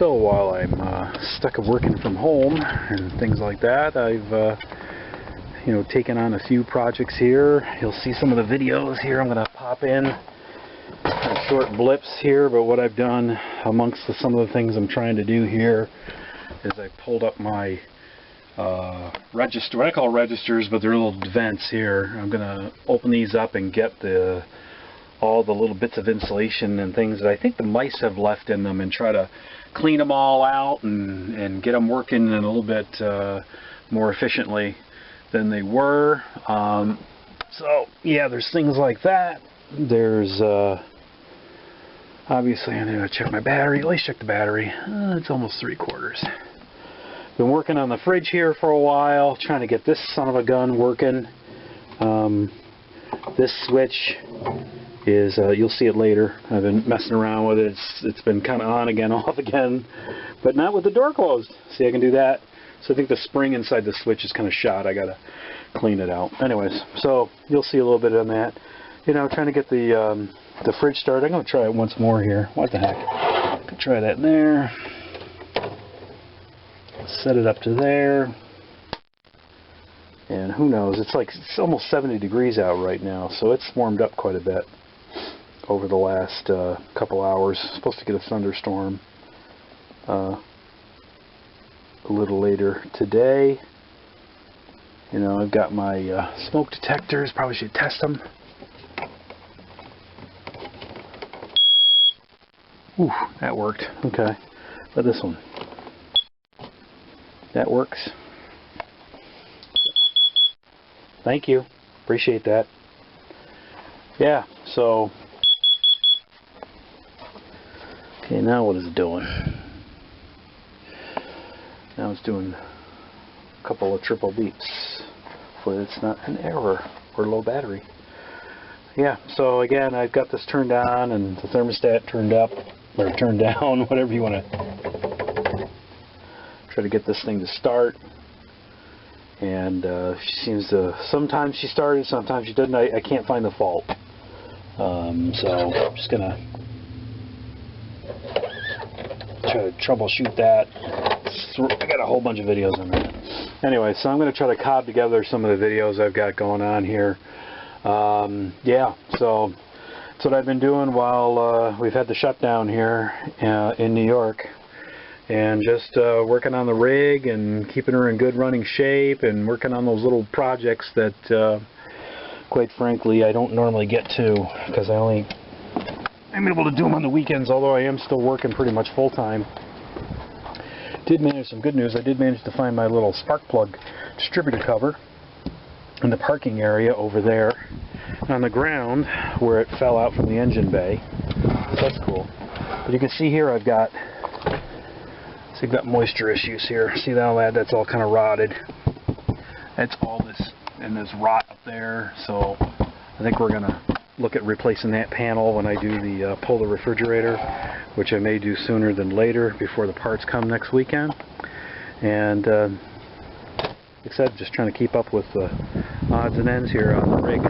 So while I'm stuck of working from home and things like that, I've you know, taken on a few projects here. You'll see some of the videos here. I'm going to pop in short blips here, but what I've done amongst some of the things I'm trying to do here is I pulled up my register, what I call registers, but they're little vents here. I'm going to open these up and get all the little bits of insulation and things that I think the mice have left in them and try to clean them all out and get them working in a little bit more efficiently than they were. So yeah, there's things like that. There's obviously I'm going to check my battery, at least check the battery. It's almost 3/4. Been working on the fridge here for a while, trying to get this son of a gun working. This switch is, you'll see it later. I've been messing around with it. It's been kind of on again, off again, but not with the door closed. See, I can do that. So I think the spring inside the switch is kind of shot. I gotta clean it out. Anyways, so you'll see a little bit on that. You know, trying to get the fridge started. I'm gonna try it once more here. What the heck? Could try that in there. Set it up to there. And who knows? It's almost 70 degrees out right now, so it's warmed up quite a bit over the last couple hours. Supposed to get a thunderstorm a little later today. You know, I've got my smoke detectors. Probably should test them. Ooh, that worked. Okay, but this one, that works. Thank you. Appreciate that. Yeah, so okay, now what is it doing? Now it's doing a couple of triple beeps. Hopefully it's not an error or low battery. Yeah, so again, I've got this turned on and the thermostat turned up or turned down, whatever you want to try to get this thing to start. And she seems to, sometimes she started, sometimes she didn't. I can't find the fault. So I'm just gonna try to troubleshoot that. I got a whole bunch of videos on that. Anyway, so I'm going to try to cob together some of the videos I've got going on here. Yeah, so that's what I've been doing while we've had the shutdown here in New York. And just working on the rig and keeping her in good running shape and working on those little projects that, quite frankly, I don't normally get to because I'm able to do them on the weekends, although I am still working pretty much full-time. Did manage some good news. I did manage to find my little spark plug distributor cover in the parking area over there on the ground where it fell out from the engine bay. So that's cool. But you can see here I've got moisture issues here. See that? That's all kind of rotted. That's all this, and there's rot up there. So I think we're gonna look at replacing that panel when I do the pull the refrigerator, which I may do sooner than later before the parts come next weekend. And like I said, just trying to keep up with the odds and ends here on the rig.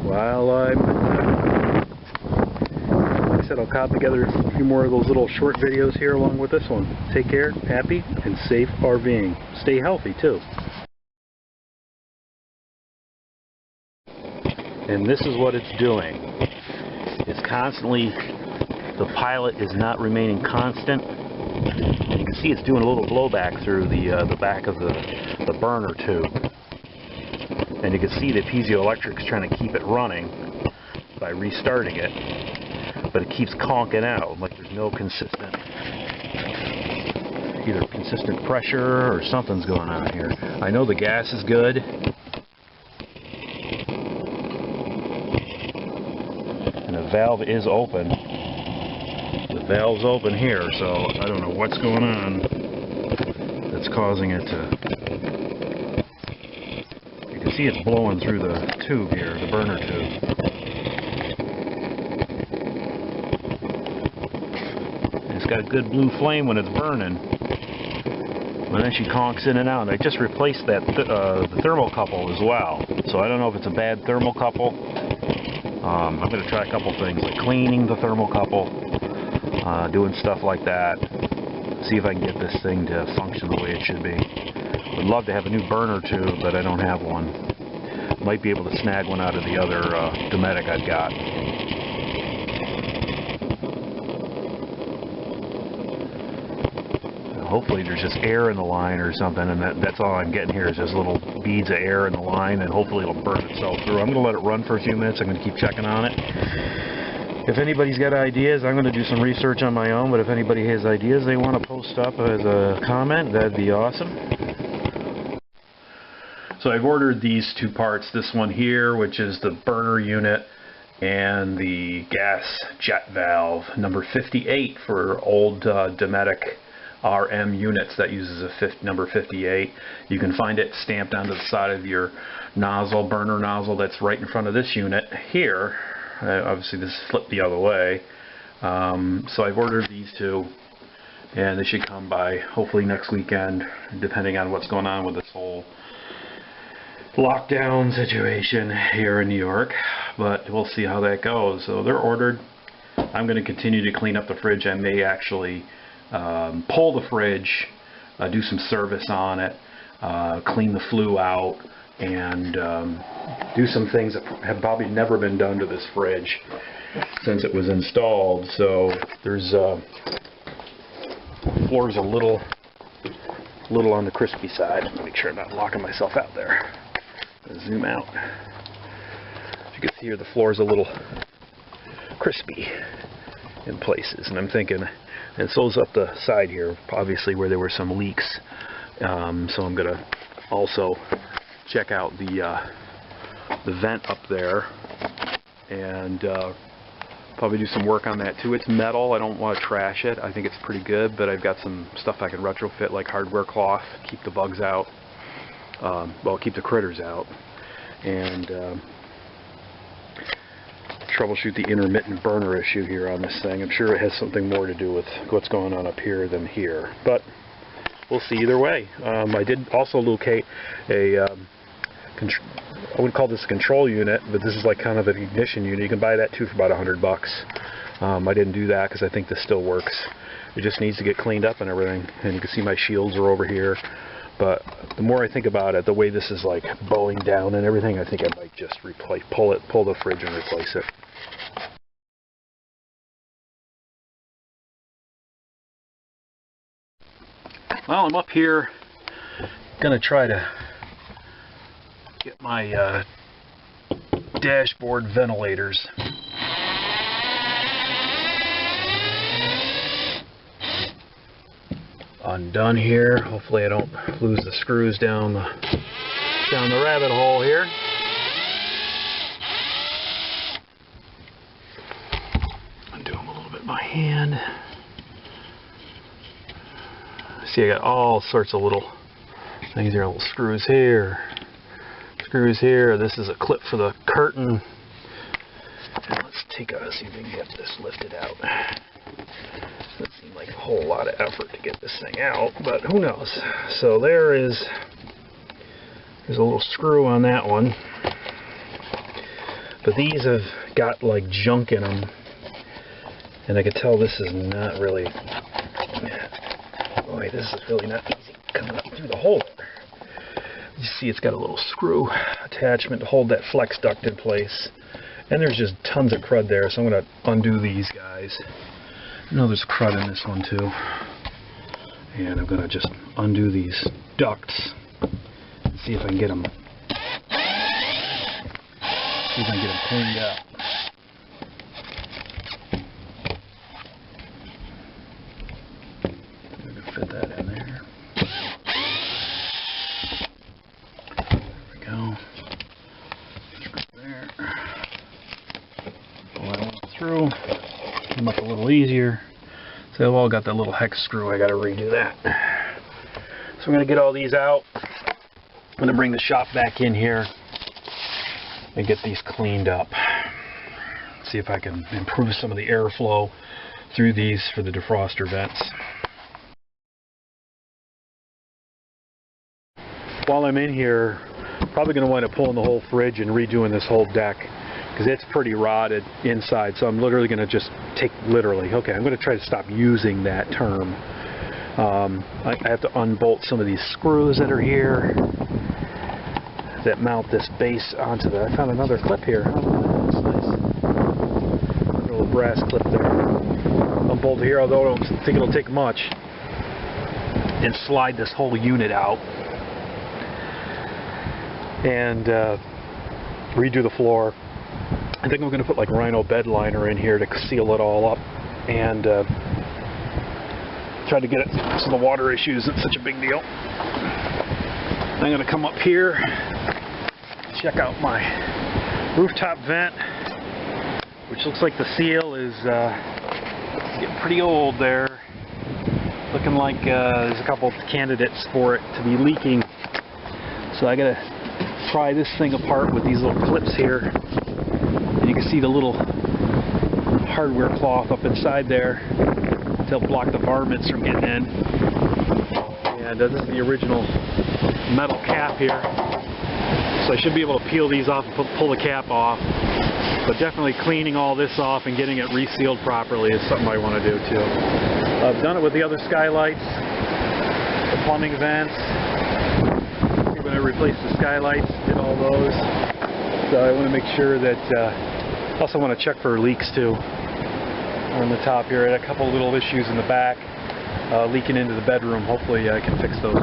While like I said, I'll cobble together a few more of those little short videos here along with this one. Take care, happy, and safe RVing. Stay healthy too. And this is what it's doing. It's constantly, the pilot is not remaining constant. And you can see it's doing a little blowback through the back of the burner tube. And you can see the piezoelectric's trying to keep it running by restarting it. But it keeps conking out, like there's no consistent, either consistent pressure or something's going on here. I know the gas is good. The valve is open. The valve's open here, so I don't know what's going on that's causing it to... You can see it's blowing through the tube here, the burner tube. And it's got a good blue flame when it's burning. And then she conks in and out. I just replaced that the thermocouple as well. So I don't know if it's a bad thermocouple. I'm going to try a couple things, like cleaning the thermocouple, doing stuff like that. See if I can get this thing to function the way it should be. Would love to have a new burner too, but I don't have one. Might be able to snag one out of the other Dometic I've got. Hopefully there's just air in the line or something, and that's all I'm getting here is just little beads of air in the line, and hopefully it'll burn itself through. I'm going to let it run for a few minutes. I'm going to keep checking on it. If anybody's got ideas, I'm going to do some research on my own, but if anybody has ideas they want to post up as a comment, that'd be awesome. So I've ordered these two parts, this one here, which is the burner unit, and the gas jet valve, number 58 for old Dometic RM units that uses a number 58. You can find it stamped onto the side of your nozzle, burner nozzle that's right in front of this unit here. Obviously this is flipped the other way. So I've ordered these two, and they should come by hopefully next weekend, depending on what's going on with this whole lockdown situation here in New York, but we'll see how that goes. So they're ordered. I'm going to continue to clean up the fridge. I may actually pull the fridge, do some service on it, clean the flue out, and do some things that have probably never been done to this fridge since it was installed. So there's floor's a little on the crispy side. Make sure I'm not locking myself out there. Zoom out. As you can see here, the floor is a little crispy in places, and I'm thinking, and so's up the side here, obviously where there were some leaks. So I'm gonna also check out the vent up there, and probably do some work on that too. It's metal. I don't want to trash it. I think it's pretty good, but I've got some stuff I can retrofit, like hardware cloth, keep the bugs out. Well, keep the critters out, and troubleshoot the intermittent burner issue here on this thing. I'm sure it has something more to do with what's going on up here than here, but we'll see either way. I did also locate a I wouldn't call this a control unit, but this is like kind of an ignition unit. You can buy that too for about $100. I didn't do that because I think this still works. It just needs to get cleaned up and everything, and you can see my shields are over here. But the more I think about it, the way this is like bowing down and everything, I think I might just pull the fridge and replace it. Well, I'm up here, gonna try to get my dashboard ventilators. Undone here. Hopefully I don't lose the screws down the rabbit hole here. Undo them a little bit by hand. See, I got all sorts of little things here. Little screws here, screws here. This is a clip for the curtain. And let's see if we can get this lifted out. Doesn't seem like a whole lot of effort to get this thing out, but who knows. So there's a little screw on that one, but these have got like junk in them, and I could tell this is not really, boy, this is really not easy coming up through the hole. You see it's got a little screw attachment to hold that flex duct in place, and there's just tons of crud there, so I'm going to undo these guys. I know there's crud in this one too, and I'm going to just undo these ducts and see if I can get them cleaned up. I'm going to fit that in there. There we go. Screw there. Pull that one through. Came up a little easier. So I've all got that little hex screw. I got to redo that. So I'm going to get all these out. I'm going to bring the shop back in here and get these cleaned up. See if I can improve some of the airflow through these for the defroster vents. While I'm in here, probably going to wind up pulling the whole fridge and redoing this whole deck. because it's pretty rotted inside. So I'm literally going to just I'm going to try to stop using that term. I have to unbolt some of these screws that are here that mount this base onto the. I found another clip here. Oh, that's nice. Little brass clip there. Unbolt here, although I don't think it'll take much. And slide this whole unit out. And redo the floor. I think I'm going to put like Rhino bed liner in here to seal it all up. And try to get it so the water issue isn't such a big deal. I'm going to come up here, check out my rooftop vent, which looks like the seal is getting pretty old there. Looking like there's a couple of candidates for it to be leaking. So I got to pry this thing apart with these little clips here. And you can see the little hardware cloth up inside there to help block the varmints from getting in. And this is the original metal cap here. So I should be able to peel these off and pull the cap off. But definitely cleaning all this off and getting it resealed properly is something I want to do too. I've done it with the other skylights, the plumbing vents. When I replaced the skylights, did all those. So I want to make sure that, also want to check for leaks too. On the top here, I had a couple little issues in the back, leaking into the bedroom. Hopefully I can fix those.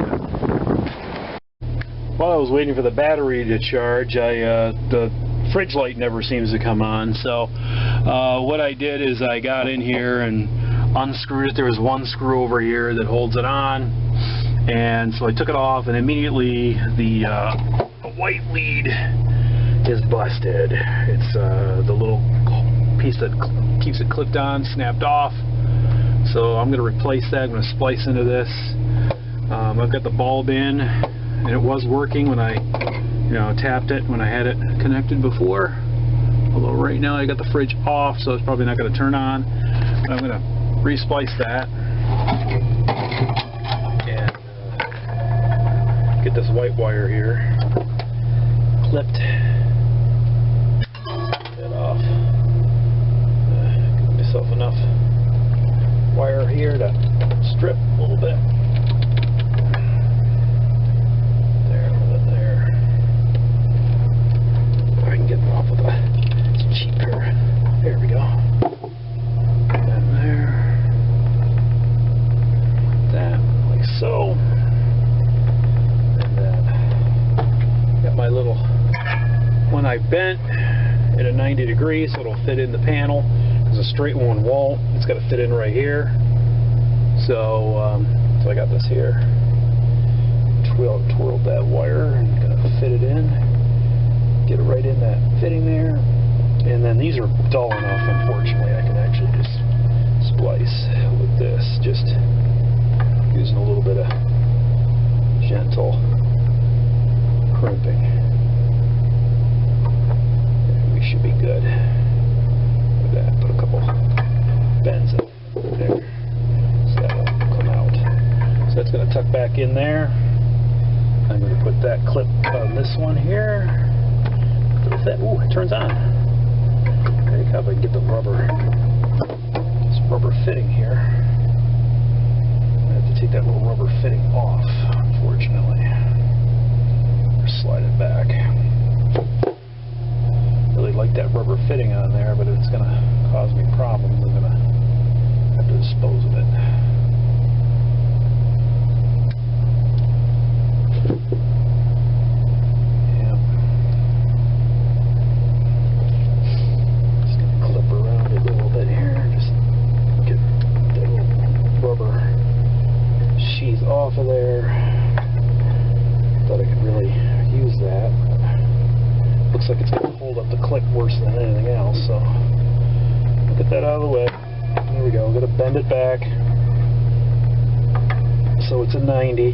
While I was waiting for the battery to charge, the fridge light never seems to come on. So what I did is I got in here and unscrewed it. There was one screw over here that holds it on, and so I took it off, and immediately the white lead is busted. It's the little piece that keeps it clipped on snapped off. So I'm going to replace that. I'm going to splice into this. I've got the bulb in, and it was working when I tapped it when I had it connected before. Although right now I got the fridge off, so it's probably not going to turn on. But I'm going to resplice that and get this white wire here clipped. Get off. Give myself enough wire here to strip a little bit. There, a little bit there. If I can get it off with a cheap pair. There we go. And there. That, like so. And then got my little one I bent at a 90 degrees so it'll fit in the panel. Because a straight one won't. It's got to fit in right here. So, so I got this here. Twirled that wire and gonna fit it in. Get it right in that fitting there. And then these are dull enough, unfortunately, I can actually just splice with this. Just using a little bit of gentle crimping. And we should be good with that. Put a couple bends in there so that'll come out. So that's going to tuck back in there. I'm going to put that clip on this one here. Ooh, it turns on. Okay, how about I get the this rubber fitting here. I have to take that little rubber fitting off, unfortunately. Or slide it back. Really like that rubber fitting on there, but it's going to cause me problems. I'm going to have to dispose of it. Yeah. Just going to clip around it a little bit here. Just get that little rubber sheath off of there. Thought I could really use that. Looks like it's going to hold up the clip worse than anything else. So I'll get that out of the way. There we go. I'm going to bend it back so it's a 90,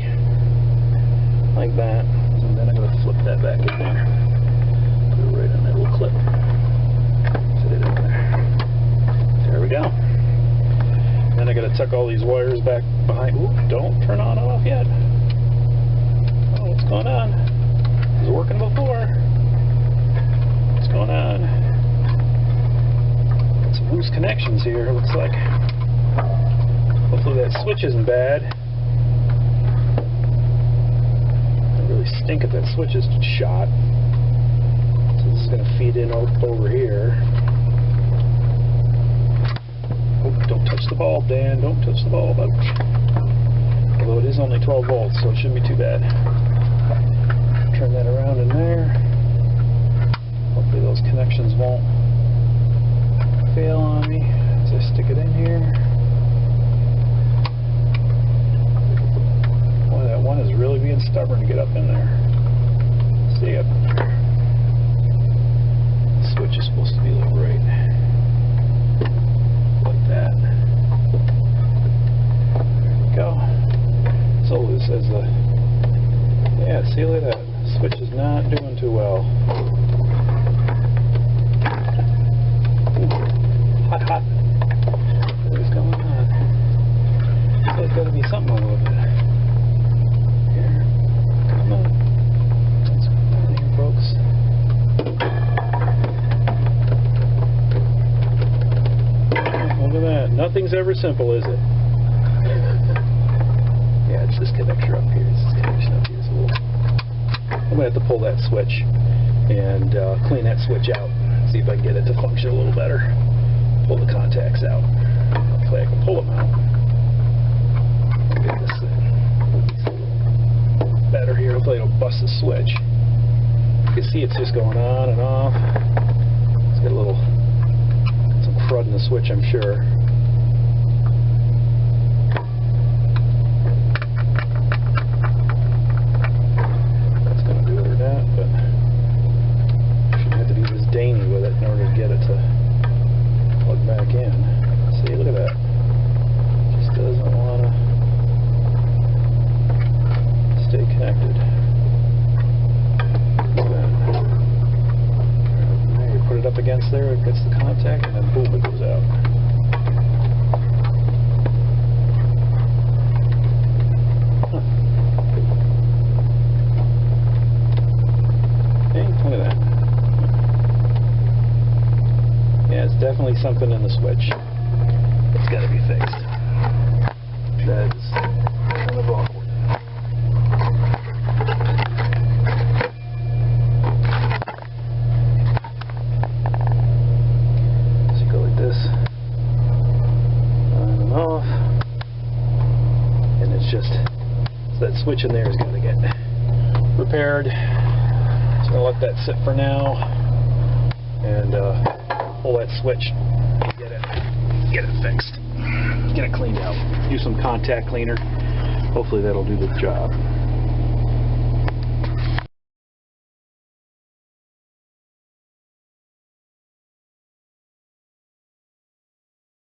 like that. And then I'm going to flip that back in there. Put it right on that little clip. Fit it in there. There we go. Then I got to tuck all these wires back behind. Ooh, don't turn on and off yet. Oh, what's going on? It was working before. What's going on? loose connections here, it looks like. Hopefully that switch isn't bad. I really stink if that switch is shot. So this is going to feed in over here. Oh, don't touch the bulb, Dan. Don't touch the bulb. Ouch. Although it is only 12 volts, so it shouldn't be too bad. Turn that around in there. Hopefully those connections won't fail on me as I stick it in here. Boy, that one is really being stubborn to get up in there. See it? The switch is supposed to be like right like that. There you go. So this is the, yeah, see, look at that. The switch is not doing too well. Hot, hot. What is going on? There's got to be something wrong with it. Here. Come on. What's going on here, folks? Look at that. Nothing's ever simple, is it? Yeah, it's this connector up here. It's this connection up here. It's a little... I'm going to have to pull that switch and clean that switch out. See if I can get it to function a little better. Pull the contacts out. Hopefully I can pull them out. Get this thing better here. Hopefully it'll bust the switch. You can see it's just going on and off. It's got a little, some crud in the switch, I'm sure. That's going to do it or not, but shouldn't have to be this dainty with it in order to get it to plug back in. See, look at that. Just doesn't want to stay connected. Look at that. There, you put it up against there, it gets the contact, and then boom, it goes out. Huh. Hey, look at that. Yeah, it's definitely something in the switch. It's got to be fixed. That is kind of awkward. So you go like this, on and off, and it's just, so that switch in there is going to get repaired. Just going to let that sit for now, and pull that switch, get it fixed, get it cleaned out. Use some contact cleaner. Hopefully that'll do the job.